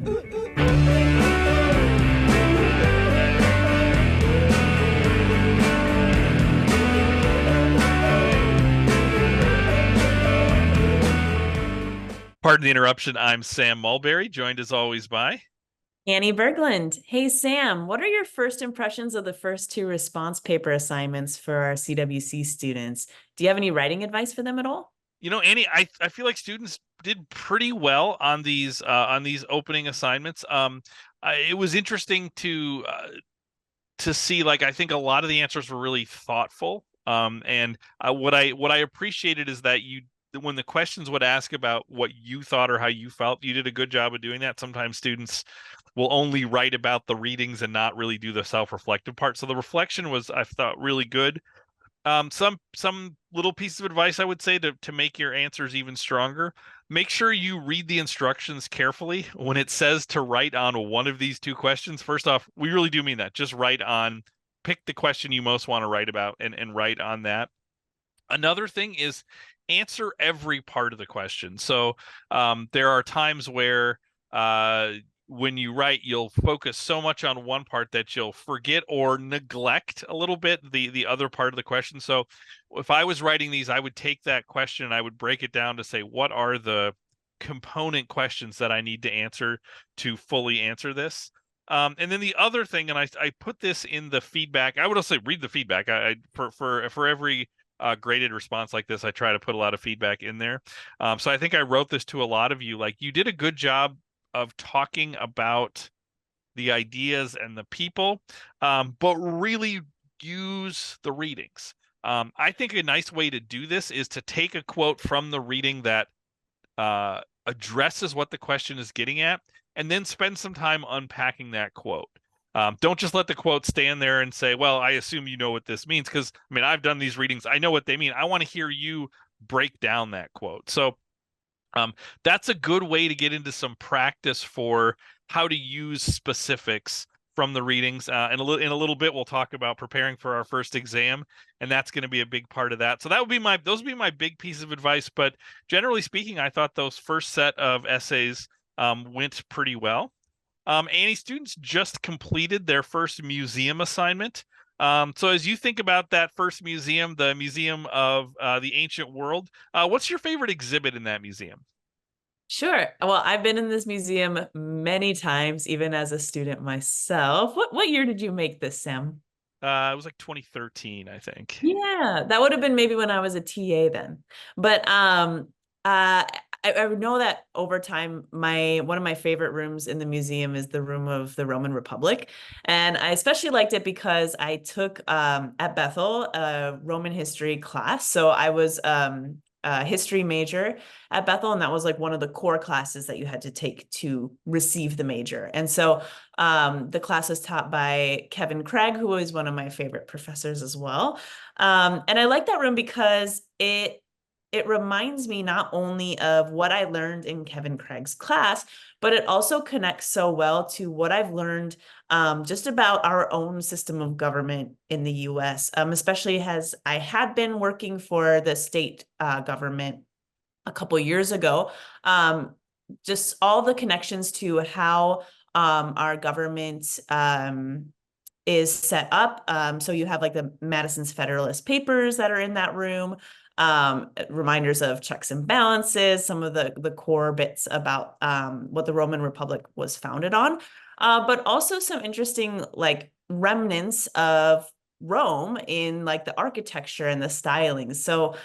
Pardon the interruption. I'm Sam Mulberry, joined as always by Annie Berglund. Hey, Sam, what are your first impressions of the first two response paper assignments for our CWC students? Do you have any writing advice for them at all? Annie. I feel like students did pretty well on these opening assignments. It was interesting to see. Like, I think a lot of the answers were really thoughtful. And what I appreciated is that when the questions would ask about what you thought or how you felt, you did a good job of doing that. Sometimes students will only write about the readings and not really do the self-reflective part. So the reflection was, I thought, really good. Some little piece of advice I would say to make your answers even stronger. Make sure you read the instructions carefully. When it says to write on one of these two questions, first off, we really do mean that. Just pick the question you most want to write about and write on that. Another thing is answer every part of the question. So there are times where when you write, you'll focus so much on one part that you'll forget or neglect a little bit the other part of the question. So if I was writing these, I would take that question and I would break it down to say, what are the component questions that I need to answer to fully answer this? And then the other thing, and I put this in the feedback. I would also read the feedback. For every graded response like this, I try to put a lot of feedback in there. So I think I wrote this to a lot of you. Like, you did a good job of talking about the ideas and the people, but really use the readings. I think a nice way to do this is to take a quote from the reading that addresses what the question is getting at, and then spend some time unpacking that quote. Don't just let the quote stand there and say, well, I assume you know what this means, because I mean, I've done these readings. I know what they mean. I want to hear you break down that quote. So that's a good way to get into some practice for how to use specifics from the readings. In a little bit, we'll talk about preparing for our first exam, and that's going to be a big part of that. So those would be my big piece of advice. But generally speaking, I thought those first set of essays went pretty well. Annie, students just completed their first museum assignment. So as you think about that first museum, the Museum of the Ancient World, what's your favorite exhibit in that museum? Sure. Well, I've been in this museum many times, even as a student myself. What year did you make this, Sam? It was like 2013, I think. Yeah, that would have been maybe when I was a TA then. But I know that over time, one of my favorite rooms in the museum is the room of the Roman Republic, and I especially liked it because I took at Bethel a Roman history class. So I was a history major at Bethel, and that was like one of the core classes that you had to take to receive the major. And so the class was taught by Kevin Craig, who is one of my favorite professors as well. And I like that room because it reminds me not only of what I learned in Kevin Craig's class, but it also connects so well to what I've learned just about our own system of government in the US, especially as I had been working for the state government a couple years ago. Just all the connections to how our government is set up. So you have like the Madison's Federalist Papers that are in that room, reminders of checks and balances, some of the core bits about what the Roman Republic was founded on, but also some interesting like remnants of Rome in like the architecture and the styling. So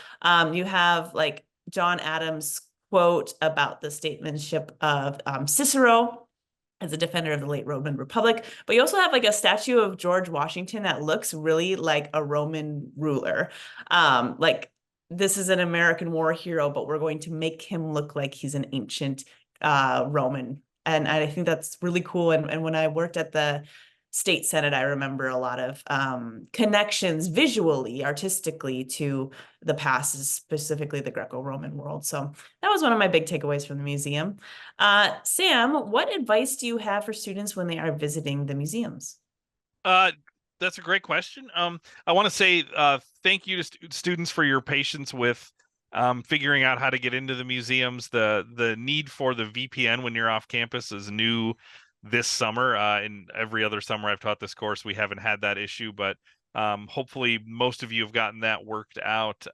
you have like John Adams' quote about the statesmanship of Cicero as a defender of the late Roman Republic. But you also have like a statue of George Washington that looks really like a Roman ruler. Like, this is an American war hero, but we're going to make him look like he's an ancient Roman. And I think that's really cool. And when I worked at the state senate, I remember a lot of connections visually, artistically to the past, specifically the Greco-Roman world. So that was one of my big takeaways from the museum. Sam, what advice do you have for students when they are visiting the museums? That's a great question. I want to say thank you to students for your patience with figuring out how to get into the museums. The need for the VPN when you're off campus is new this summer. In every other summer I've taught this course, we haven't had that issue, but hopefully most of you have gotten that worked out.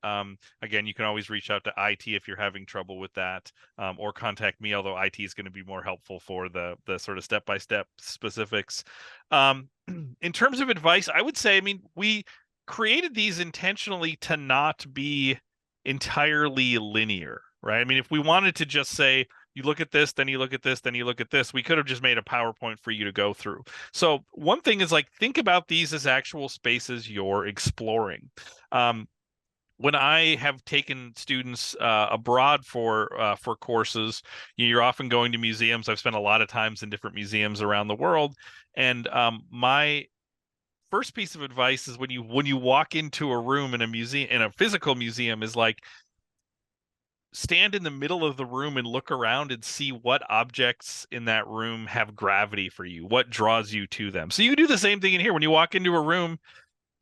Again, you can always reach out to IT if you're having trouble with that, or contact me, although IT is going to be more helpful for the sort of step-by-step specifics. In terms of advice, I would say, I mean, we created these intentionally to not be entirely linear, right? I mean, if we wanted to just say, you look at this, then you look at this, then you look at this, we could have just made a PowerPoint for you to go through. So one thing is, like, think about these as actual spaces you're exploring. When I have taken students abroad for courses, you're often going to museums. I've spent a lot of times in different museums around the world, and my first piece of advice is when you walk into a room in a museum, in a physical museum, is like, stand in the middle of the room and look around and see what objects in that room have gravity for you, what draws you to them. So you do the same thing in here. When you walk into a room,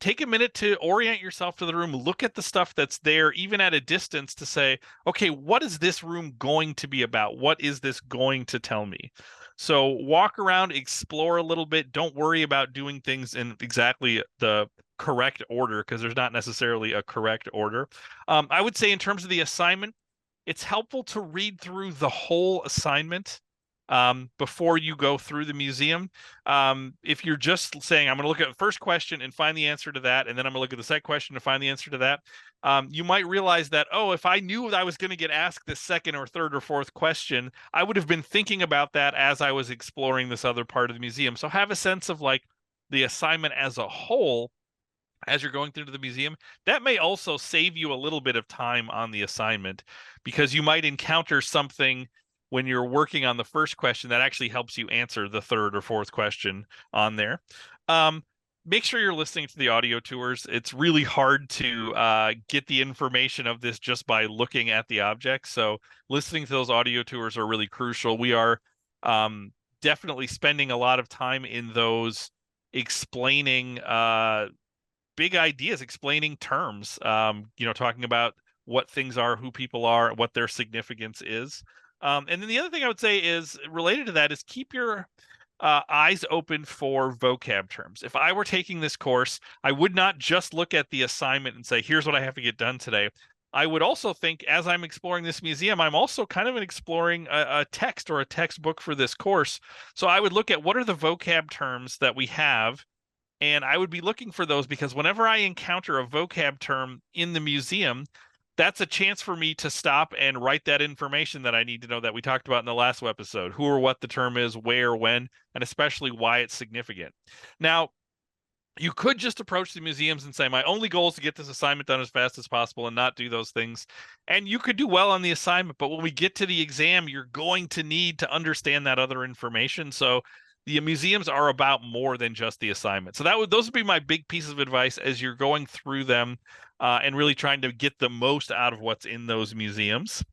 take a minute to orient yourself to the room, look at the stuff that's there, even at a distance, to say, okay, what is this room going to be about? What is this going to tell me? So walk around, explore a little bit. Don't worry about doing things in exactly the correct order, because there's not necessarily a correct order. I would say in terms of the assignment, it's helpful to read through the whole assignment before you go through the museum. If you're just saying, I'm going to look at the first question and find the answer to that, and then I'm going to look at the second question to find the answer to that, you might realize that, oh, if I knew I was going to get asked this second or third or fourth question, I would have been thinking about that as I was exploring this other part of the museum. So have a sense of, like, the assignment as a whole as you're going through to the museum. That may also save you a little bit of time on the assignment, because you might encounter something when you're working on the first question that actually helps you answer the third or fourth question on there. Make sure you're listening to the audio tours. It's really hard to get the information of this just by looking at the objects. So listening to those audio tours are really crucial. We are definitely spending a lot of time in those explaining big ideas, explaining terms, talking about what things are, who people are, what their significance is. And then the other thing I would say is related to that is keep your eyes open for vocab terms. If I were taking this course, I would not just look at the assignment and say, here's what I have to get done today. I would also think, as I'm exploring this museum, I'm also kind of exploring a text or a textbook for this course. So I would look at, what are the vocab terms that we have, and I would be looking for those, because whenever I encounter a vocab term in the museum, that's a chance for me to stop and write that information that I need to know, that we talked about in the last episode: who or what the term is, where, when, and especially why it's significant. Now, you could just approach the museums and say, my only goal is to get this assignment done as fast as possible and not do those things. And you could do well on the assignment, but when we get to the exam, you're going to need to understand that other information. So the museums are about more than just the assignment. So those would be my big pieces of advice as you're going through them, and really trying to get the most out of what's in those museums.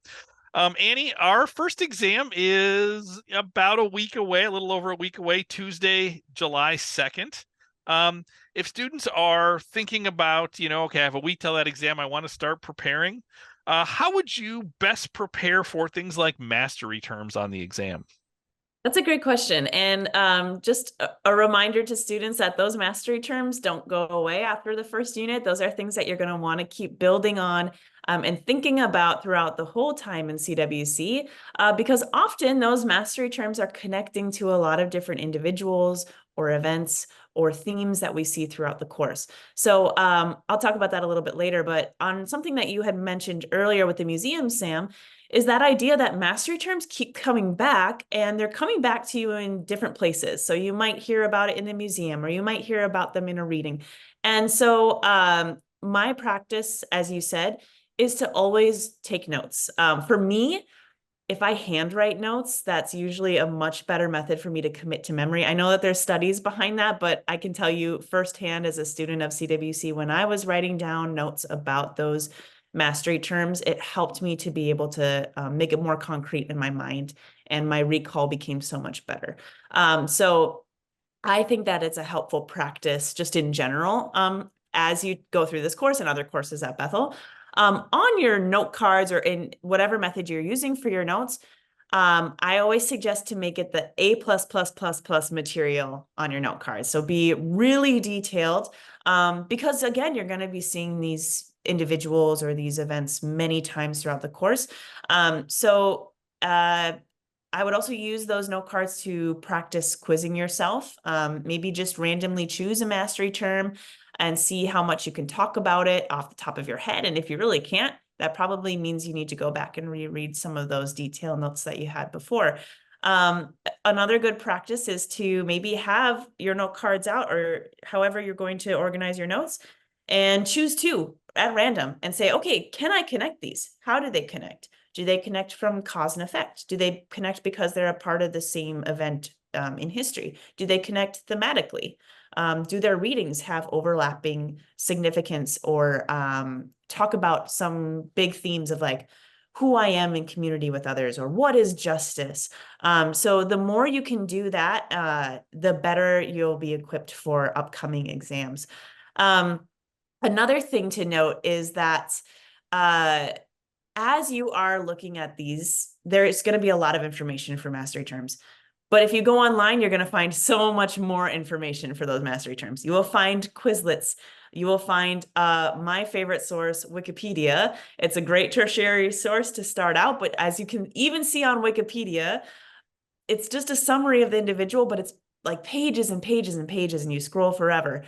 Annie, our first exam is about a week away, a little over a week away, Tuesday, July 2nd. If students are thinking about, okay, I have a week till that exam, I want to start preparing, how would you best prepare for things like mastery terms on the exam? That's a great question. And just a reminder to students that those mastery terms don't go away after the first unit. Those are things that you're going to want to keep building on and thinking about throughout the whole time in CWC, because often those mastery terms are connecting to a lot of different individuals or events or themes that we see throughout the course. So I'll talk about that a little bit later, but on something that you had mentioned earlier with the museum, Sam, is that idea that mastery terms keep coming back, and they're coming back to you in different places. So you might hear about it in the museum, or you might hear about them in a reading. And so my practice, as you said, is to always take notes. For me, if I handwrite notes, that's usually a much better method for me to commit to memory. I know that there's studies behind that, but I can tell you firsthand as a student of CWC, when I was writing down notes about those mastery terms, it helped me to be able to make it more concrete in my mind, and my recall became so much better. So I think that it's a helpful practice just in general as you go through this course and other courses at Bethel. On your note cards or in whatever method you're using for your notes, I always suggest to make it the A plus plus plus plus material on your note cards. So be really detailed, because again, you're going to be seeing these individuals or these events many times throughout the course. I would also use those note cards to practice quizzing yourself. Maybe just randomly choose a mastery term and see how much you can talk about it off the top of your head. And if you really can't, that probably means you need to go back and reread some of those detailed notes that you had before. Another good practice is to maybe have your note cards out, or however you're going to organize your notes, and choose two at random and say, okay, can I connect these? How do they connect? Do they connect from cause and effect? Do they connect because they're a part of the same event in history? Do they connect thematically? Do their readings have overlapping significance, or talk about some big themes of like who I am in community with others, or what is justice? So the more you can do that, the better you'll be equipped for upcoming exams. Another thing to note is that as you are looking at these, there's going to be a lot of information for mastery terms. But if you go online, you're going to find so much more information for those mastery terms. You will find Quizlets. You will find my favorite source, Wikipedia. It's a great tertiary source to start out, but as you can even see on Wikipedia, it's just a summary of the individual, but it's like pages and pages and pages, and you scroll forever.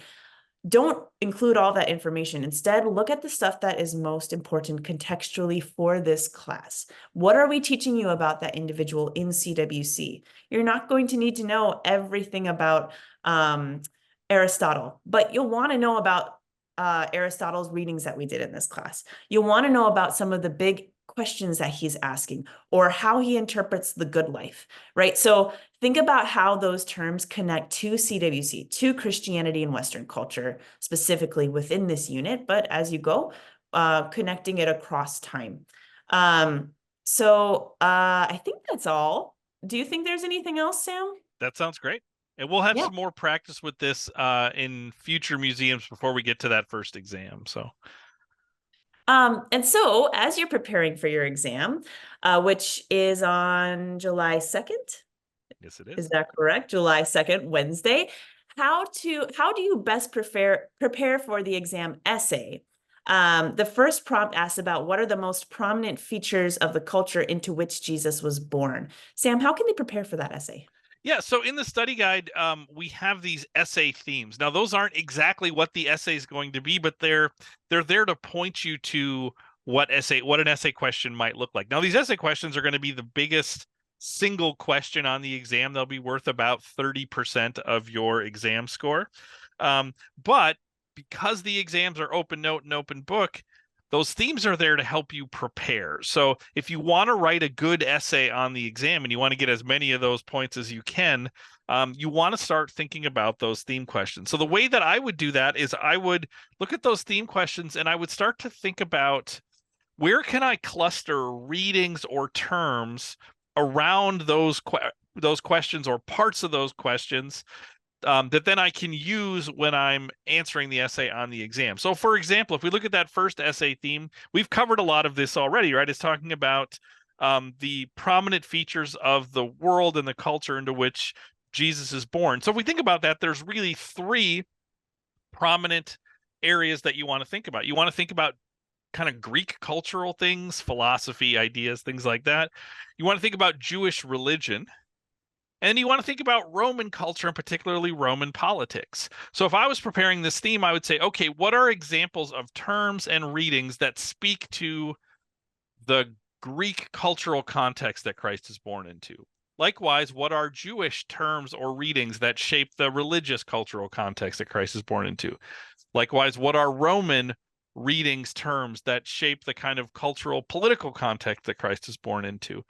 Don't include all that information. Instead, look at the stuff that is most important contextually for this class. What are we teaching you about that individual in CWC? You're not going to need to know everything about Aristotle, but you'll want to know about Aristotle's readings that we did in this class. You'll want to know about some of the big questions that he's asking, or how he interprets the good life, right? So think about how those terms connect to CWC, to Christianity and Western culture, specifically within this unit, but as you go, connecting it across time. I think that's all. Do you think there's anything else, Sam? That sounds great. And we'll have Yeah. some more practice with this in future museums before we get to that first exam. So And so as you're preparing for your exam, which is on July 2nd, yes, it is is. that correct? July 2nd, Wednesday. How do you best prepare for the exam essay? The first prompt asks about what are the most prominent features of the culture into which Jesus was born. Sam, how can they prepare for that essay? Yeah, so in the study guide, we have these essay themes. Now, those aren't exactly what the essay is going to be, but they're there to point you to what an essay question might look like. Now, these essay questions are going to be the biggest single question on the exam. They'll be worth about 30% of your exam score. But because the exams are open note and open book, those themes are there to help you prepare. So if you want to write a good essay on the exam and you want to get as many of those points as you can, you want to start thinking about those theme questions. So the way that I would do that is I would look at those theme questions and I would start to think about, where can I cluster readings or terms around those questions or parts of those questions that then I can use when I'm answering the essay on the exam. So, for example, if we look at that first essay theme, we've covered a lot of this already, right? It's talking about the prominent features of the world and the culture into which Jesus is born. So if we think about that, there's really three prominent areas that you want to think about. You want to think about kind of Greek cultural things, philosophy, ideas, things like that. You want to think about Jewish religion. And you want to think about Roman culture and particularly Roman politics. So if I was preparing this theme, I would say, okay, what are examples of terms and readings that speak to the Greek cultural context that Christ is born into? Likewise, what are Jewish terms or readings that shape the religious cultural context that Christ is born into? Likewise, what are Roman readings, terms that shape the kind of cultural, political context that Christ is born into?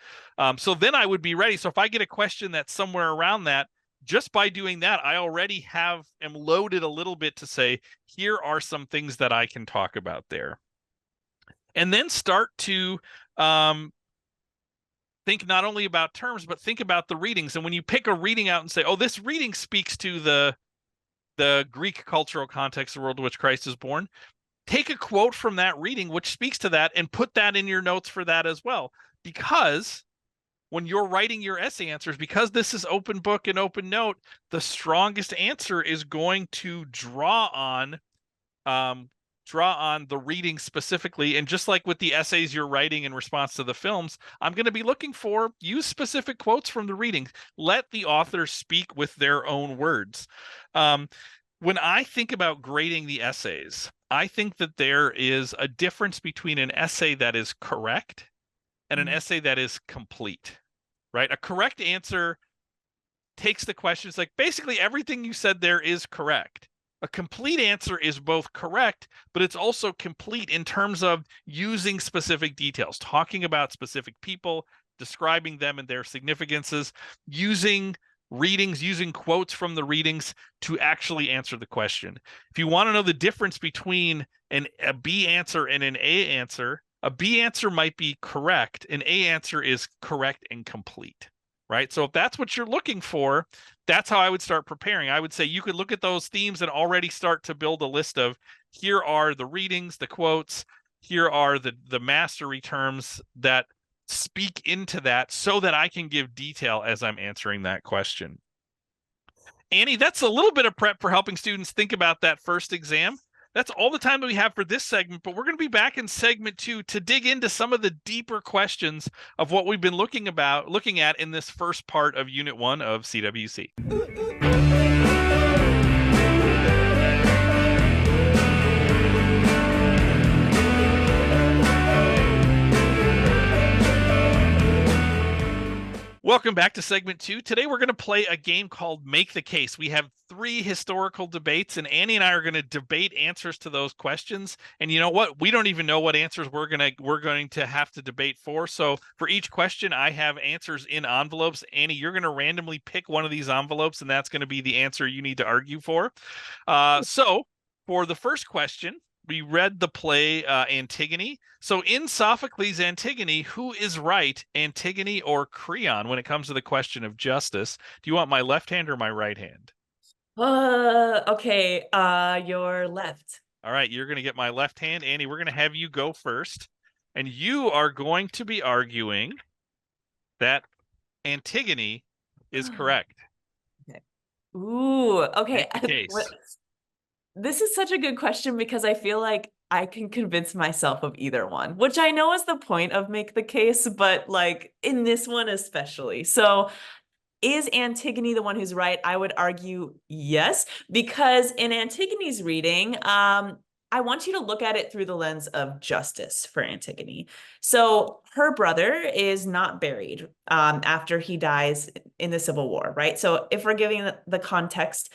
So then I would be ready. So if I get a question that's somewhere around that, just by doing that, I already am loaded a little bit to say, here are some things that I can talk about there. And then start to think not only about terms, but think about the readings. And when you pick a reading out and say, oh, this reading speaks to the Greek cultural context, the world in which Christ is born, take a quote from that reading which speaks to that and put that in your notes for that as well. Because when you're writing your essay answers, because this is open book and open note, the strongest answer is going to draw on the reading specifically. And just like with the essays you're writing in response to the films, I'm going to be looking for use specific quotes from the reading. Let the author speak with their own words. When I think about grading the essays, I think that there is a difference between an essay that is correct and an essay that is complete, right? A correct answer takes the questions like basically everything you said there is correct. A complete answer is both correct, but it's also complete in terms of using specific details, talking about specific people, describing them and their significances, using readings, using quotes from the readings to actually answer the question. If you want to know the difference between a B answer and an A answer, a B answer might be correct. An A answer is correct and complete, right? So if that's what you're looking for, that's how I would start preparing. I would say you could look at those themes and already start to build a list of, here are the readings, the quotes, here are the mastery terms that speak into that so that I can give detail as I'm answering that question. Annie, that's a little bit of prep for helping students think about that first exam. That's all the time that we have for this segment, but we're going to be back in segment 2 to dig into some of the deeper questions of what we've been looking at in this first part of Unit 1 of CWC. Welcome back to segment 2. Today we're going to play a game called Make the Case. We have 3 historical debates, and Annie and I are going to debate answers to those questions. And you know what? We don't even know what answers we're going to have to debate for. So for each question, I have answers in envelopes. Annie, you're going to randomly pick one of these envelopes, and that's going to be the answer you need to argue for. So for the first question, we read the play Antigone. So in Sophocles' Antigone, who is right, Antigone or Creon, when it comes to the question of justice? Do you want my left hand or my right hand? Okay, your left. All right, you're going to get my left hand. Annie, we're going to have you go first. And you are going to be arguing that Antigone is correct. Okay. Ooh, okay. Make the case. This is such a good question because I feel like I can convince myself of either one, which I know is the point of Make the Case, but like in this one especially. So is Antigone the one who's right? I would argue yes, because in Antigone's reading, I want you to look at it through the lens of justice for Antigone. So her brother is not buried after he dies in the Civil War, right? So if we're giving the context,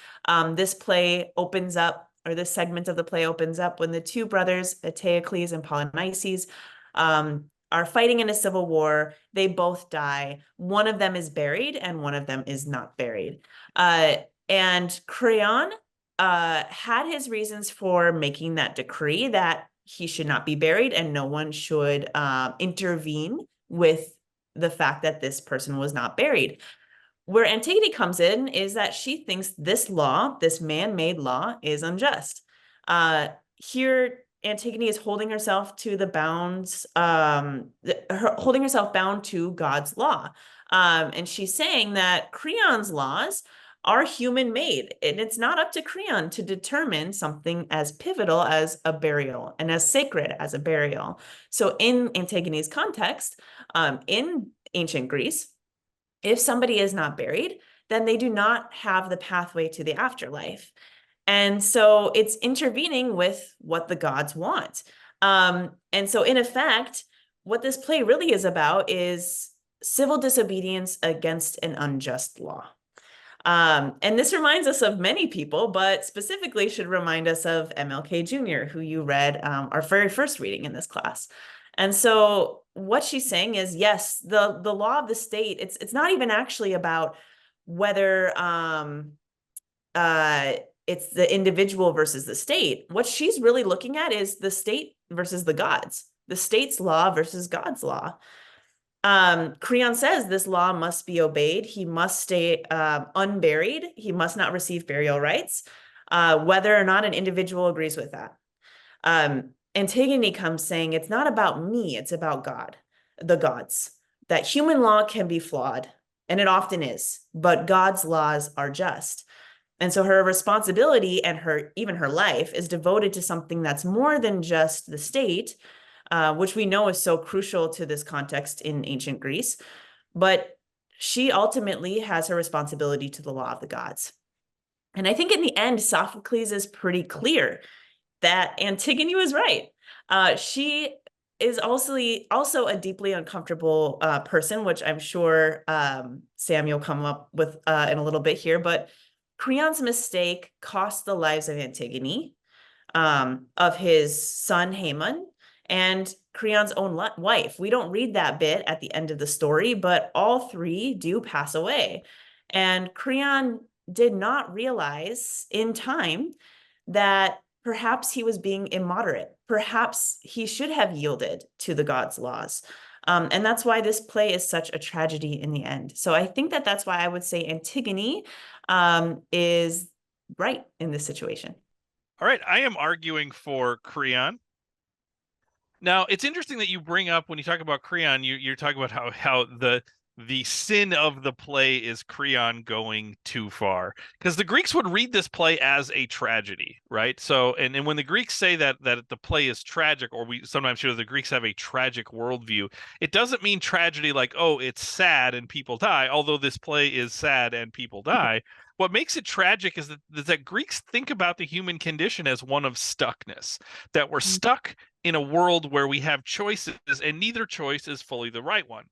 this play opens up, or this segment of the play opens up when the 2 brothers, Eteocles and Polynices, are fighting in a civil war. They both die. One of them is buried and one of them is not buried. And Creon had his reasons for making that decree that he should not be buried and no one should intervene with the fact that this person was not buried. Where Antigone comes in is that she thinks this law, this man-made law, is unjust. Here, Antigone is holding herself to the bounds, holding herself bound to God's law. And she's saying that Creon's laws are human-made, and it's not up to Creon to determine something as pivotal as a burial and as sacred as a burial. So in Antigone's context, in ancient Greece, if somebody is not buried, then they do not have the pathway to the afterlife. And so it's intervening with what the gods want. And so in effect, what this play really is about is civil disobedience against an unjust law. And this reminds us of many people, but specifically should remind us of MLK Jr., who you read our very first reading in this class. And so what she's saying is, yes, the law of the state, it's not even actually about whether it's the individual versus the state. What she's really looking at is the state versus the gods, the state's law versus God's law. Creon says this law must be obeyed. He must stay unburied. He must not receive burial rights, whether or not an individual agrees with that. Antigone comes saying, it's not about me, it's about God, the gods, that human law can be flawed, and it often is, but God's laws are just. And so her responsibility and even her life is devoted to something that's more than just the state, which we know is so crucial to this context in ancient Greece. But she ultimately has her responsibility to the law of the gods. And I think in the end, Sophocles is pretty clear that Antigone was right. She is also a deeply uncomfortable person, which I'm sure Sam, you'll come up with in a little bit here. But Creon's mistake cost the lives of Antigone, of his son Haemon, and Creon's own wife. We don't read that bit at the end of the story, but all three do pass away. And Creon did not realize in time that perhaps he was being immoderate. Perhaps he should have yielded to the gods' laws. And that's why this play is such a tragedy in the end. So I think that that's why I would say Antigone is right in this situation. All right, I am arguing for Creon. Now, it's interesting that you bring up, when you talk about Creon, you're talking about how the sin of the play is Creon going too far, because the Greeks would read this play as a tragedy, right? So, and when the Greeks say that the play is tragic, or we sometimes hear the Greeks have a tragic worldview, it doesn't mean tragedy like, oh, it's sad and people die, although this play is sad and people die. What makes it tragic is that Greeks think about the human condition as one of stuckness, that we're stuck in a world where we have choices and neither choice is fully the right one.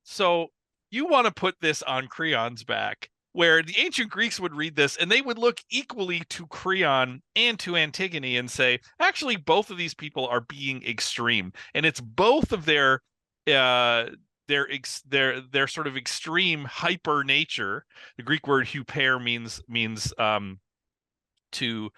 So you want to put this on Creon's back, where the ancient Greeks would read this and they would look equally to Creon and to Antigone and say, actually, both of these people are being extreme, and it's both of their sort of extreme hyper nature. The Greek word huper means to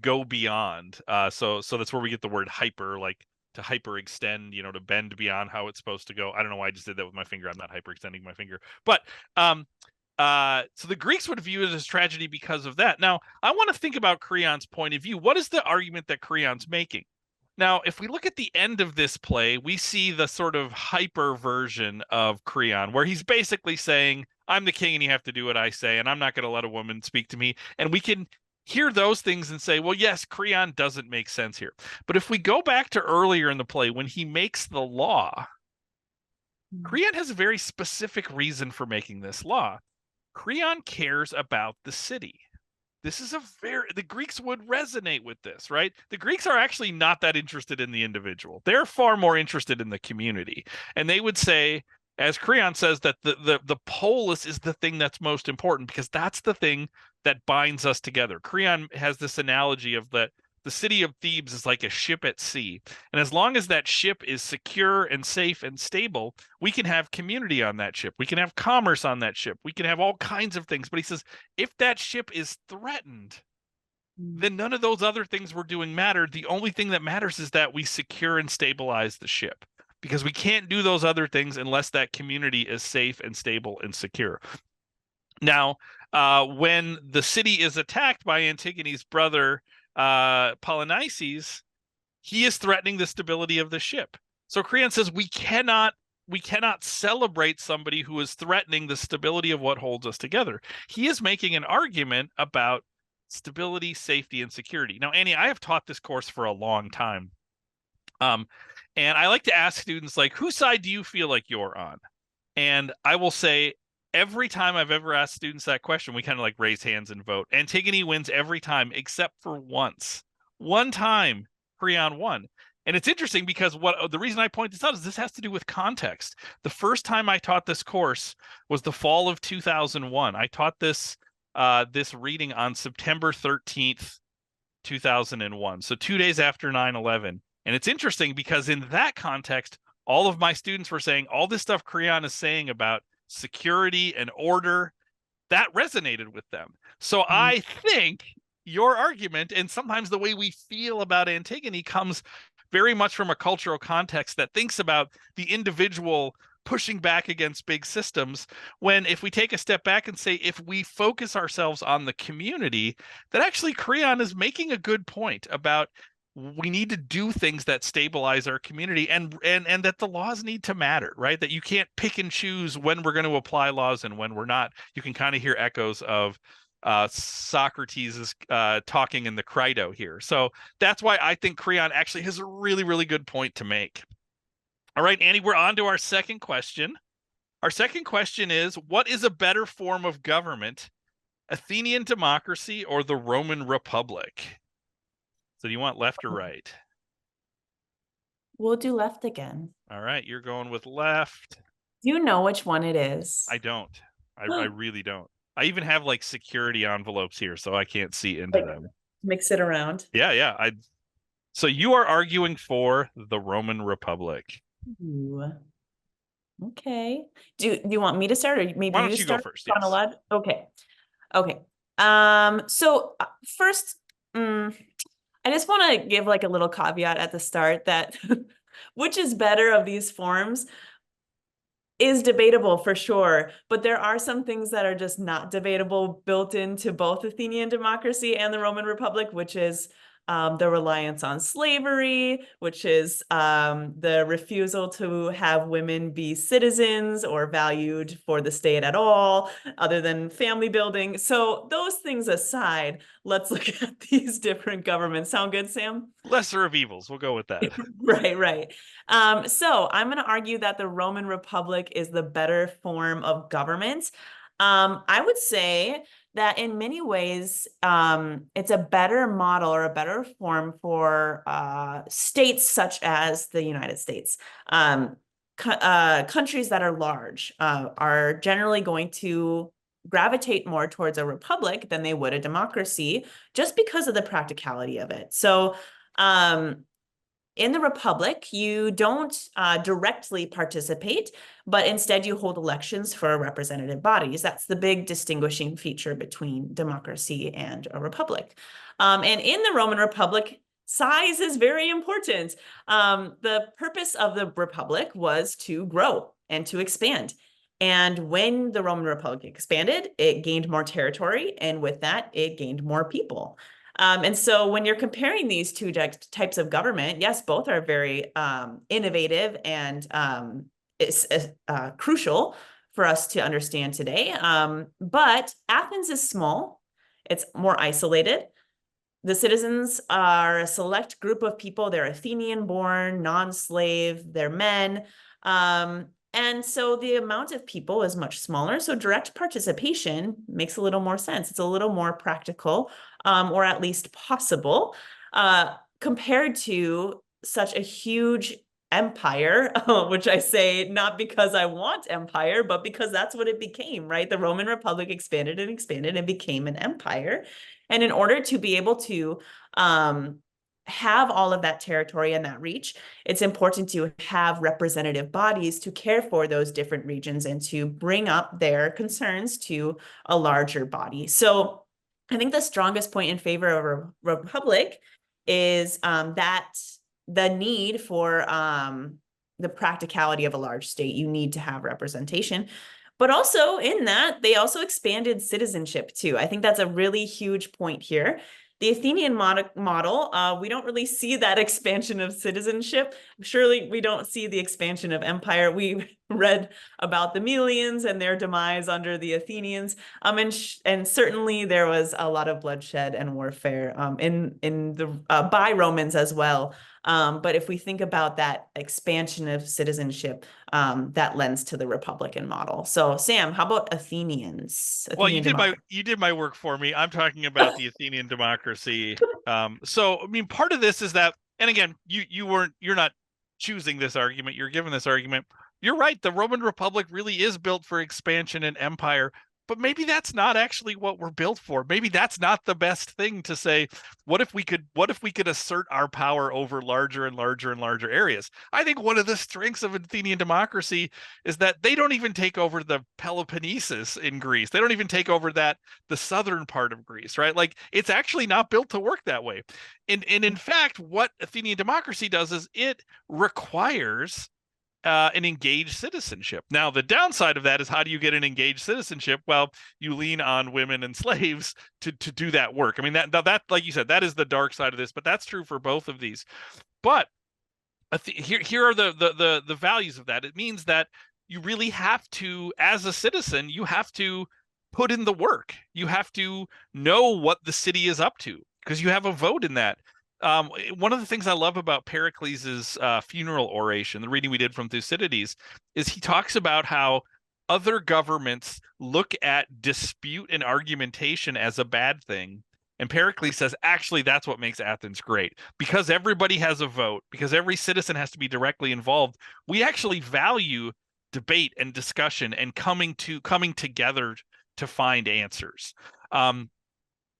go beyond. So that's where we get the word hyper, like to hyperextend, to bend beyond how it's supposed to go. I don't know why I just did that with my finger. I'm not hyperextending my finger. But so the Greeks would view it as tragedy because of that. Now, I want to think about Creon's point of view. What is the argument that Creon's making? Now, if we look at the end of this play, we see the sort of hyper version of Creon, where he's basically saying, I'm the king and you have to do what I say, and I'm not going to let a woman speak to me. And we can hear those things and say, well, yes, Creon doesn't make sense here. But if we go back to earlier in the play, when he makes the law, Creon has a very specific reason for making this law. Creon cares about the city. This is the Greeks would resonate with this, right? The Greeks are actually not that interested in the individual. They're far more interested in the community. And they would say, as Creon says, that the polis is the thing that's most important, because that's the thing that binds us together. Creon has this analogy of that the city of Thebes is like a ship at sea. And as long as that ship is secure and safe and stable, we can have community on that ship. We can have commerce on that ship. We can have all kinds of things. But he says, if that ship is threatened, then none of those other things we're doing matter. The only thing that matters is that we secure and stabilize the ship, because we can't do those other things unless that community is safe and stable and secure. Now, when the city is attacked by Antigone's brother, Polynices, he is threatening the stability of the ship. So Creon says we cannot celebrate somebody who is threatening the stability of what holds us together. He is making an argument about stability, safety, and security. Now, Annie, I have taught this course for a long time. And I like to ask students, like, whose side do you feel like you're on? And I will say, every time I've ever asked students that question, we kind of like raise hands and vote. Antigone wins every time, except for once. One time, Creon won. And it's interesting because the reason I point this out is this has to do with context. The first time I taught this course was the fall of 2001. I taught this reading on September 13th, 2001. So 2 days after 9/11. And it's interesting because in that context, all of my students were saying all this stuff Creon is saying about security and order, that resonated with them. So I think your argument, and sometimes the way we feel about Antigone, comes very much from a cultural context that thinks about the individual pushing back against big systems, when if we take a step back and say, if we focus ourselves on the community, that actually Creon is making a good point about we need to do things that stabilize our community, and that the laws need to matter, right? That you can't pick and choose when we're going to apply laws and when we're not. You can kind of hear echoes of Socrates is talking in the Crito here. So that's why I think Creon actually has a really, really good point to make. All right, Annie, we're on to our second question. Our second question is, what is a better form of government, Athenian democracy or the Roman Republic? So do you want left or right? We'll do left again. All right, you're going with left. Do you know which one it is? I don't. I really don't. I even have like security envelopes here, so I can't see into Like, them. mix it around. Yeah. So you are arguing for the Roman Republic. Ooh. Okay. Do you want me to start, or maybe Why don't you you go start? first? Yes. Okay. Okay. So first, I just want to give like a little caveat at the start that which is better of these forms is debatable for sure, but there are some things that are just not debatable built into both Athenian democracy and the Roman Republic, which is the reliance on slavery, which is the refusal to have women be citizens or valued for the state at all, other than family building. So those things aside, let's look at these different governments. Sound good, Sam? Lesser of evils. We'll go with that. Right. So I'm going to argue that the Roman Republic is the better form of government. I would say that in many ways, it's a better model or a better form for states such as the United States. Countries that are large are generally going to gravitate more towards a republic than they would a democracy, just because of the practicality of it. So, in the Republic, you don't directly participate, but instead you hold elections for representative bodies. That's the big distinguishing feature between democracy and a republic. And in the Roman Republic, size is very important. The purpose of the Republic was to grow and to expand. And when the Roman Republic expanded, it gained more territory, and with that, it gained more people. And so when you're comparing these two types of government, yes, both are very innovative and it's crucial for us to understand today. But Athens is small. It's more isolated. The citizens are a select group of people. They're Athenian born, non-slave, they're men. And so the amount of people is much smaller. So direct participation makes a little more sense. It's a little more practical, or at least possible, compared to such a huge empire, which I say not because I want empire, but because that's what it became, right? The Roman Republic expanded and expanded and became an empire. And in order to be able to have all of that territory and that reach, it's important to have representative bodies to care for those different regions and to bring up their concerns to a larger body. So I think the strongest point in favor of a republic is that the need for the practicality of a large state. You need to have representation. But also in that, they also expanded citizenship too. I think that's a really huge point here. The Athenian model, we don't really see that expansion of citizenship. Surely we don't see the expansion of empire. We read about the Melians and their demise under the Athenians. And certainly there was a lot of bloodshed and warfare by Romans as well. But if we think about that expansion of citizenship, that lends to the Republican model. So Sam, how about Athenians? Well, Athenian you did my work for me. I'm talking about the Athenian democracy. So I mean, part of this is that, and again, you're not choosing this argument. You're given this argument. You're right. The Roman Republic really is built for expansion and empire, but maybe that's not actually what we're built for. Maybe that's not the best thing to say. What if we could assert our power over larger and larger and larger areas? I think one of the strengths of Athenian democracy is that they don't even take over the Peloponnesus in Greece. They don't even take over the southern part of Greece, right? Like, it's actually not built to work that way. And in fact, what Athenian democracy does is it requires an engaged citizenship. Now, the downside of that is, how do you get an engaged citizenship? Well, you lean on women and slaves to do that work. I mean, that like you said, that is the dark side of this, but that's true for both of these. But here are the values of that. It means that you really have to, as a citizen, you have to put in the work. You have to know what the city is up to, because you have a vote in that. One of the things I love about Pericles' funeral oration, the reading we did from Thucydides, is he talks about how other governments look at dispute and argumentation as a bad thing. And Pericles says, actually, that's what makes Athens great. Because everybody has a vote, because every citizen has to be directly involved, we actually value debate and discussion and coming together to find answers.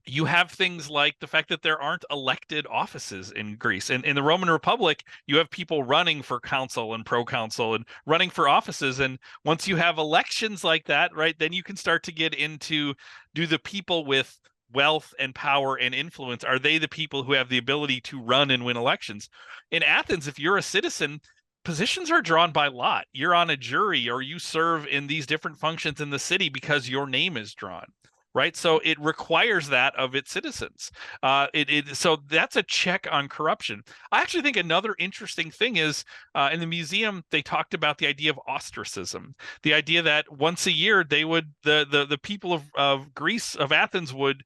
You have things like the fact that there aren't elected offices in Greece. In the Roman Republic, you have people running for consul and proconsul and running for offices. And once you have elections like that, right, then you can start to get into, do the people with wealth and power and influence, are they the people who have the ability to run and win elections? In Athens, if you're a citizen, positions are drawn by lot. You're on a jury, or you serve in these different functions in the city because your name is drawn. Right, so it requires that of its citizens. So that's a check on corruption. I actually think another interesting thing is, in the museum they talked about the idea of ostracism, the idea that once a year they would, the people of Greece, of Athens, would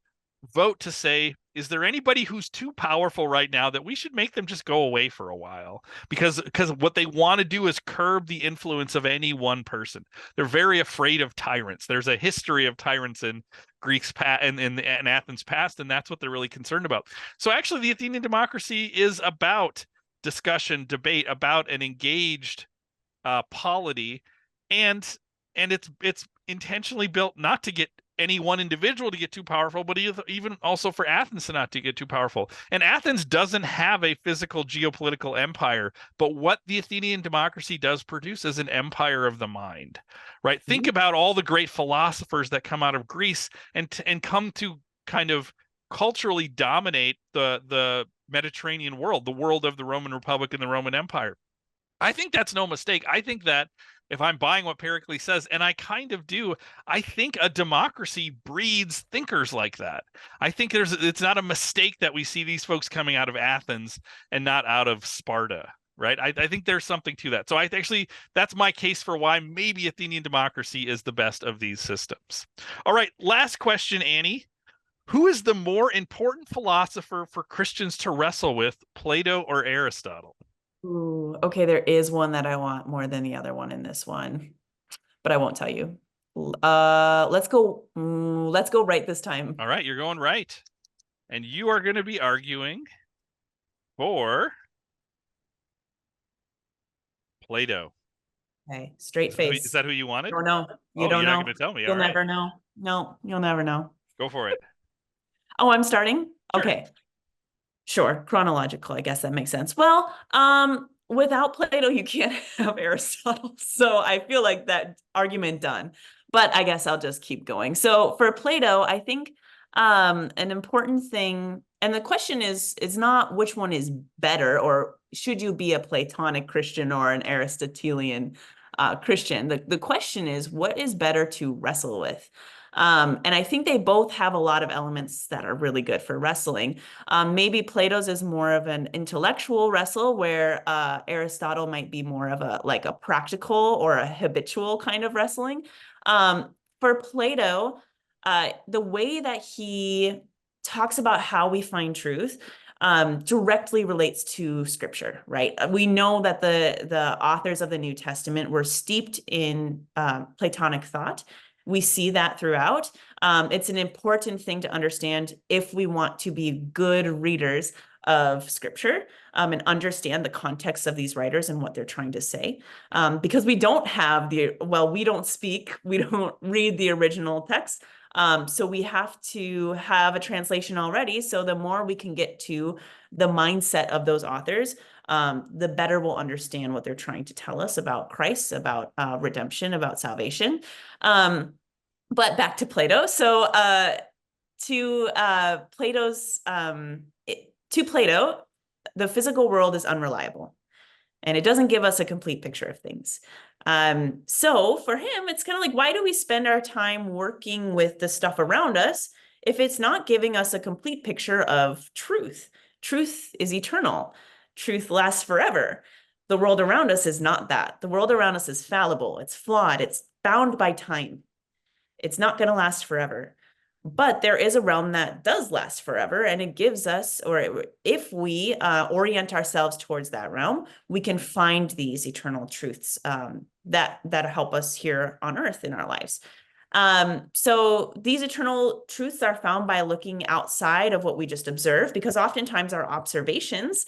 vote to say, is there anybody who's too powerful right now that we should make them just go away for a while? Because what they want to do is curb the influence of any one person. They're very afraid of tyrants. There's a history of tyrants in Greeks and in Athens past, and that's what they're really concerned about. So actually, the Athenian democracy is about discussion, debate, about an engaged polity, and it's intentionally built not to get any one individual to get too powerful, but even also for Athens to not to get too powerful. And Athens doesn't have a physical geopolitical empire, but what the Athenian democracy does produce is an empire of the mind, right? Mm-hmm. Think about all the great philosophers that come out of Greece and come to kind of culturally dominate the Mediterranean world, the world of the Roman Republic and the Roman Empire. I think that's no mistake. I think that if I'm buying what Pericles says, and I kind of do, I think a democracy breeds thinkers like that. I think it's not a mistake that we see these folks coming out of Athens and not out of Sparta, right? I think there's something to that. So that's my case for why maybe Athenian democracy is the best of these systems. All right, last question, Annie. Who is the more important philosopher for Christians to wrestle with, Plato or Aristotle? Ooh, okay, there is one that I want more than the other one in this one, but I won't tell you. Let's go right this time. All right, you're going right. And you are going to be arguing for Plato. Okay, straight face. Is that who you wanted? Don't know. You don't you're know. Not going to tell me. You'll never know. No, you'll never know. Go for it. Oh, I'm starting? Sure. Okay. Sure, chronological, I guess that makes sense. Well, without Plato, you can't have Aristotle. So I feel like that argument done, but I guess I'll just keep going. So for Plato, I think an important thing, and the question is not which one is better, or should you be a Platonic Christian or an Aristotelian Christian? The question is, what is better to wrestle with? And I think they both have a lot of elements that are really good for wrestling. Maybe Plato's is more of an intellectual wrestle, where Aristotle might be more of a practical or a habitual kind of wrestling. For Plato, the way that he talks about how we find truth directly relates to scripture, right? We know that the authors of the New Testament were steeped in Platonic thought. We see that throughout. It's an important thing to understand if we want to be good readers of scripture and understand the context of these writers and what they're trying to say. Because we don't read the original text. So we have to have a translation already. So the more we can get to the mindset of those authors, the better we'll understand what they're trying to tell us about Christ, about redemption, about salvation. But back to Plato. So to Plato, the physical world is unreliable. and it doesn't give us a complete picture of things. So for him, it's kind of like, why do we spend our time working with the stuff around us if it's not giving us a complete picture of truth? Truth is eternal. Truth lasts forever. The world around us is not that. The world around us is fallible. It's flawed. It's bound by time. It's not going to last forever. But there is a realm that does last forever, and it gives us, or if we orient ourselves towards that realm, we can find these eternal truths that help us here on earth in our lives. So these eternal truths are found by looking outside of what we just observed, because oftentimes our observations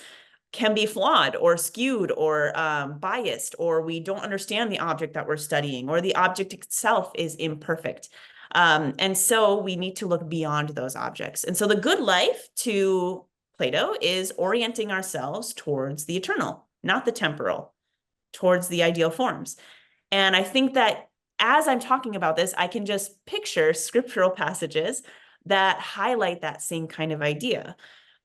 can be flawed or skewed or biased, or we don't understand the object that we're studying, or the object itself is imperfect. And so we need to look beyond those objects. And so the good life to Plato is orienting ourselves towards the eternal, not the temporal, towards the ideal forms. And I think that as I'm talking about this, I can just picture scriptural passages that highlight that same kind of idea.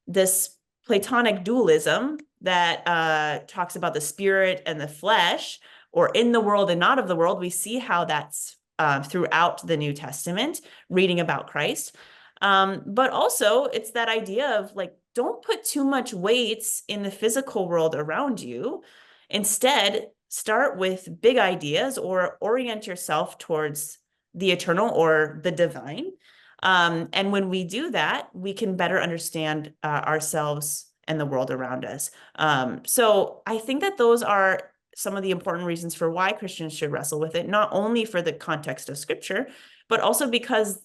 This Platonic dualism that talks about the spirit and the flesh, or in the world and not of the world, we see how that's throughout the New Testament, reading about Christ. But also it's that idea of like, don't put too much weight in the physical world around you. Instead, start with big ideas or orient yourself towards the eternal or the divine. And when we do that, we can better understand ourselves and the world around us. So I think that those are some of the important reasons for why Christians should wrestle with it, not only for the context of scripture, but also because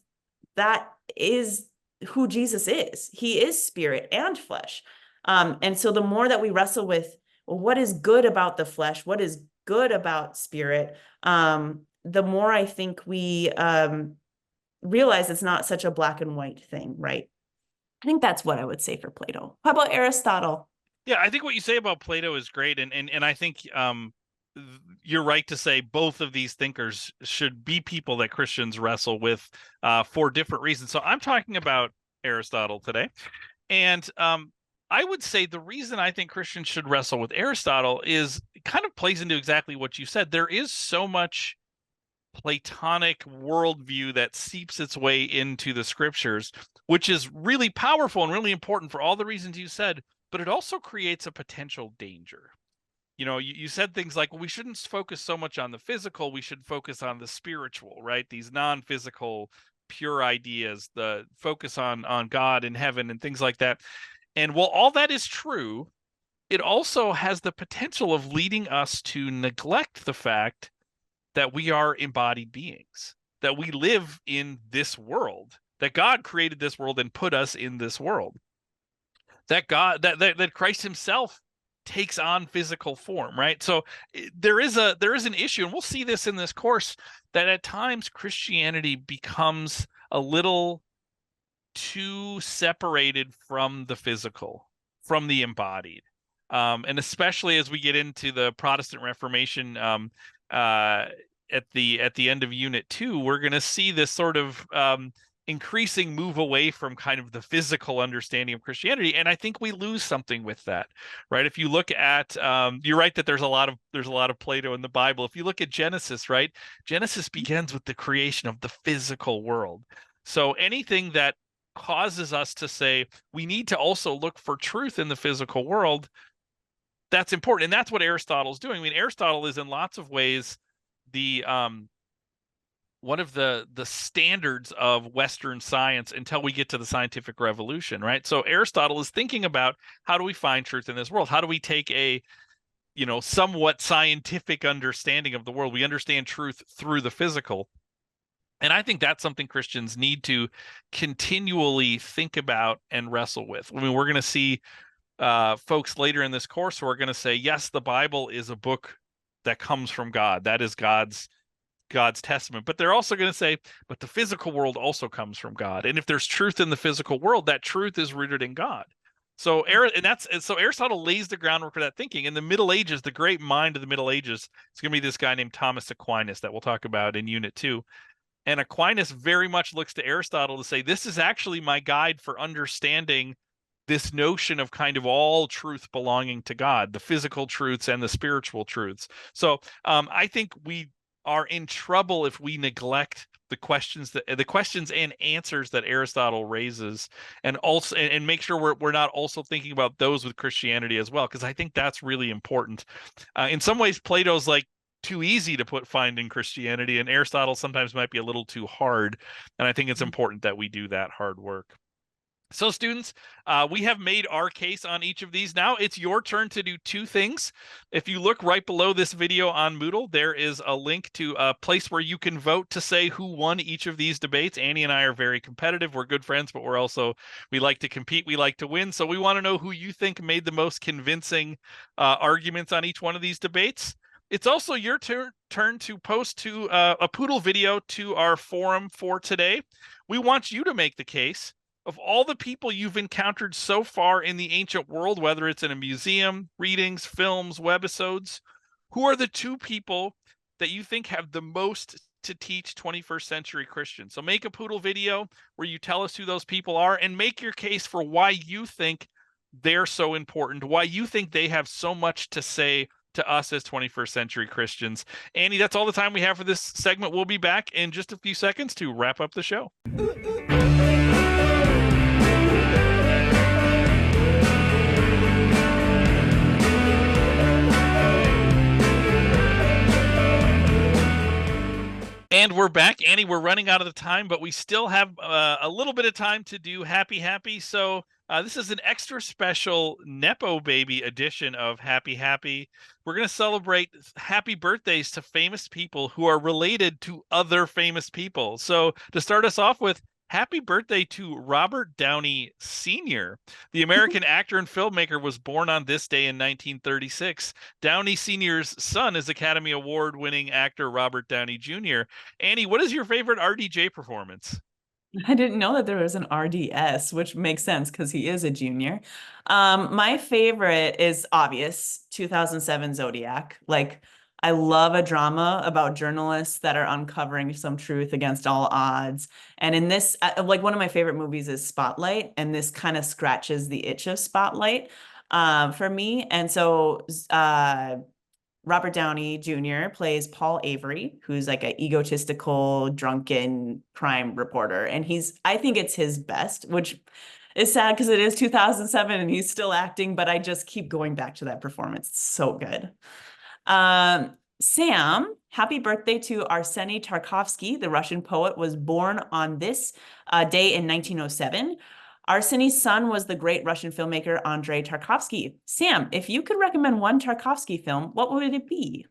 that is who Jesus is. He is spirit and flesh. And so the more that we wrestle with, well, what is good about the flesh? What is good about spirit? The more I think we realize it's not such a black and white thing, right? I think that's what I would say for Plato. How about Aristotle? Yeah, I think what you say about Plato is great, and I think you're right to say both of these thinkers should be people that Christians wrestle with for different reasons. So I'm talking about Aristotle today, and I would say the reason I think Christians should wrestle with Aristotle is it kind of plays into exactly what you said. There is so much Platonic worldview that seeps its way into the scriptures, which is really powerful and really important for all the reasons you said, but it also creates a potential danger. You know, you said things like, well, we shouldn't focus so much on the physical, we should focus on the spiritual, right? These non-physical, pure ideas, the focus on God and heaven and things like that. And while all that is true, it also has the potential of leading us to neglect the fact that we are embodied beings, that we live in this world, that God created this world and put us in this world, that God, that Christ himself takes on physical form, right? So there is an issue, and we'll see this in this course, that at times Christianity becomes a little too separated from the physical, from the embodied. And especially as we get into the Protestant Reformation, at the end of Unit 2, we're going to see this sort of increasing move away from kind of the physical understanding of Christianity, and I think we lose something with that, right? If you look at, you're right that there's a lot of Plato in the Bible. If you look at Genesis, right, Genesis begins with the creation of the physical world. So anything that causes us to say we need to also look for truth in the physical world, that's important, and that's what Aristotle's doing. I mean, Aristotle is in lots of ways the one of the standards of Western science until we get to the scientific revolution, right? So Aristotle is thinking about, how do we find truth in this world? How do we take a, somewhat scientific understanding of the world? We understand truth through the physical. And I think that's something Christians need to continually think about and wrestle with. I mean, we're going to see folks later in this course who are going to say, yes, the Bible is a book that comes from God. That is God's testament. But they're also going to say, but the physical world also comes from God. And if there's truth in the physical world, that truth is rooted in God. So Aristotle lays the groundwork for that thinking. In the Middle Ages, the great mind of the Middle Ages is going to be this guy named Thomas Aquinas that we'll talk about in Unit 2. And Aquinas very much looks to Aristotle to say, this is actually my guide for understanding this notion of kind of all truth belonging to God, the physical truths and the spiritual truths. So I think we are in trouble if we neglect the questions and answers that Aristotle raises, and also and make sure we're not also thinking about those with Christianity as well, because I think that's really important. In some ways, Plato's like too easy to find in Christianity, and Aristotle sometimes might be a little too hard. And I think it's important that we do that hard work. So students, we have made our case on each of these. Now it's your turn to do two things. If you look right below this video on Moodle, there is a link to a place where you can vote to say who won each of these debates. Annie and I are very competitive. We're good friends, but we like to compete. We like to win. So we want to know who you think made the most convincing arguments on each one of these debates. It's also your turn to post to a Poodle video to our forum for today. We want you to make the case. Of all the people you've encountered so far in the ancient world, whether it's in a museum, readings, films, webisodes, who are the two people that you think have the most to teach 21st century Christians? So make a Poodle video where you tell us who those people are and make your case for why you think they're so important, why you think they have so much to say to us as 21st century Christians. Annie, that's all the time we have for this segment. We'll be back in just a few seconds to wrap up the show. And we're back. Annie, we're running out of the time, but we still have a little bit of time to do Happy Happy. So this is an extra special Nepo Baby edition of Happy Happy. We're going to celebrate happy birthdays to famous people who are related to other famous people. So to start us off with, happy birthday to Robert Downey Sr. The American actor and filmmaker was born on this day in 1936. Downey Sr.'s son is Academy Award-winning actor Robert Downey Jr. Annie, what is your favorite RDJ performance? I didn't know that there was an RDS, which makes sense because he is a junior. My favorite is obvious, 2007 Zodiac. Like, I love a drama about journalists that are uncovering some truth against all odds. And in this, like one of my favorite movies is Spotlight, and this kind of scratches the itch of Spotlight for me. And so Robert Downey Jr. plays Paul Avery, who's like an egotistical, drunken crime reporter. And I think it's his best, which is sad because it is 2007 and he's still acting, but I just keep going back to that performance. It's so good. Sam, happy birthday to Arseny Tarkovsky. The Russian poet was born on this day in 1907. Arseny's son was the great Russian filmmaker Andrei Tarkovsky. Sam, if you could recommend one Tarkovsky film, what would it be?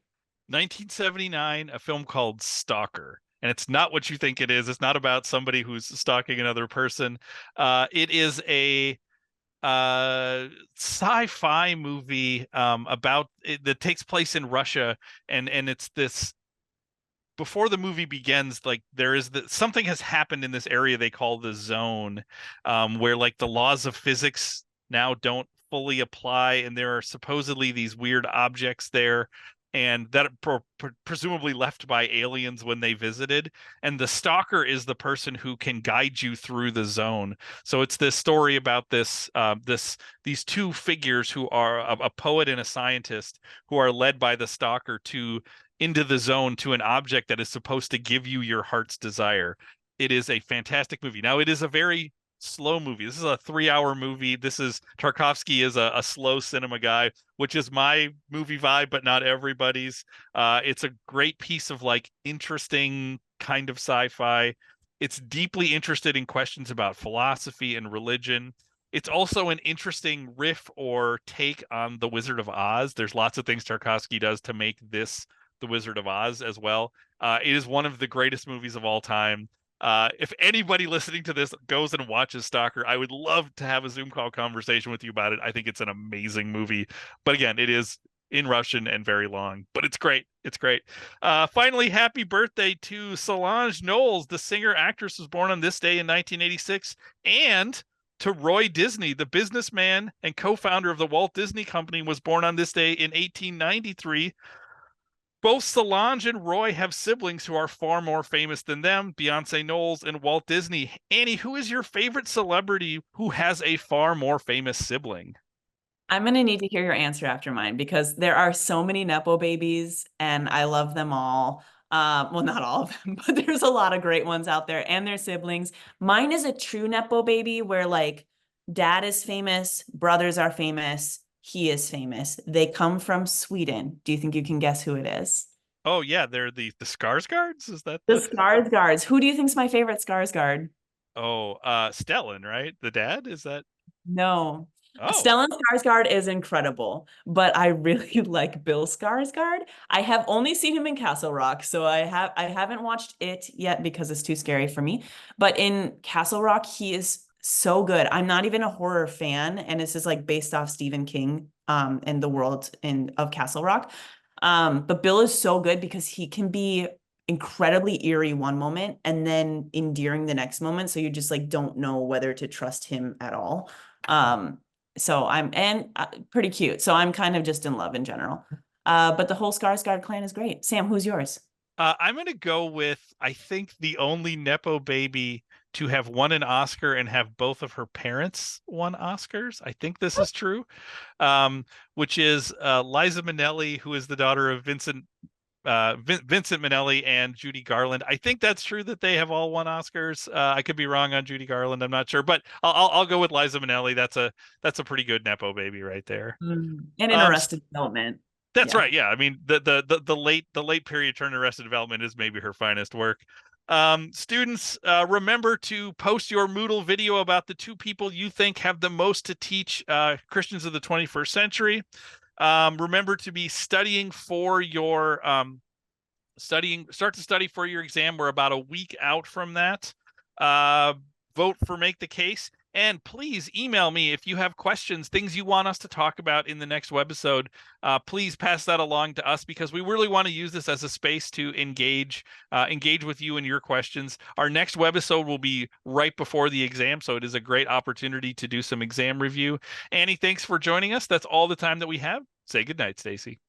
1979, a film called Stalker. And it's not what you think it is. It's not about somebody who's stalking another person. It is a sci-fi movie that takes place in Russia, and it's this, before the movie begins, like something has happened in this area they call the zone, where like the laws of physics now don't fully apply, and there are supposedly these weird objects there, and that presumably left by aliens when they visited. And the stalker is the person who can guide you through the zone. So it's this story about these two figures who are a poet and a scientist who are led by the stalker into the zone to an object that is supposed to give you your heart's desire. It is a fantastic movie. Now, it is a very slow movie. This is a 3-hour movie. Tarkovsky is a slow cinema guy, which is my movie vibe, but not everybody's. It's a great piece of like interesting kind of sci-fi. It's deeply interested in questions about philosophy and religion. It's also an interesting riff or take on The Wizard of Oz. There's lots of things Tarkovsky does to make this The Wizard of Oz as well. It is one of the greatest movies of all time. If anybody listening to this goes and watches Stalker, I would love to have a Zoom call conversation with you about it. I think it's an amazing movie. But again, it is in Russian and very long, but it's great. It's great. Finally, happy birthday to Solange Knowles. The singer-actress was born on this day in 1986. And to Roy Disney, the businessman and co-founder of the Walt Disney Company, was born on this day in 1893. Both Solange and Roy have siblings who are far more famous than them, Beyonce Knowles and Walt Disney. Annie, who is your favorite celebrity who has a far more famous sibling? I'm going to need to hear your answer after mine because there are so many Nepo babies and I love them all. Well, not all of them, but there's a lot of great ones out there and their siblings. Mine is a true Nepo baby where like dad is famous, brothers are famous, he is famous. They come from Sweden. Do you think you can guess who it is? Oh yeah, they're the Skarsgårds. Is that The the Skarsgårds. Who do you think's my favorite Skarsgård? Stellan, right? The dad? Is that No. oh Stellan Skarsgård is incredible, but I really like Bill Skarsgård. I have only seen him in Castle Rock, so I haven't watched it yet because it's too scary for me. But in Castle Rock, he is so good. I'm not even a horror fan, and this is like based off Stephen King and the world in of Castle Rock. But Bill is so good because he can be incredibly eerie one moment and then endearing the next moment. So you just like don't know whether to trust him at all. Um, so I'm and pretty cute. So I'm kind of just in love in general. But the whole Skarsgård clan is great. Sam, who's yours? I'm going to go with, I think, the only Nepo baby to have won an Oscar and have both of her parents won Oscars. I think this is true, which is Liza Minnelli, who is the daughter of Vincent Minnelli and Judy Garland. I think that's true that they have all won Oscars. I could be wrong on Judy Garland. I'm not sure, but I'll go with Liza Minnelli. That's a pretty good Nepo baby right there. And in Um, Arrested Development. that's Yeah. right. Yeah. I mean, the late period turn Arrested Development is maybe her finest work. Students, remember to post your Moodle video about the two people you think have the most to teach Christians of the 21st century. Remember to be studying for your start to study for your exam. We're about a week out from that. Vote for Make the Case. And please email me if you have questions, things you want us to talk about in the next webisode. Please pass that along to us because we really want to use this as a space to engage with you and your questions. Our next webisode will be right before the exam, so it is a great opportunity to do some exam review. Annie, thanks for joining us. That's all the time that we have. Say goodnight, Stacy.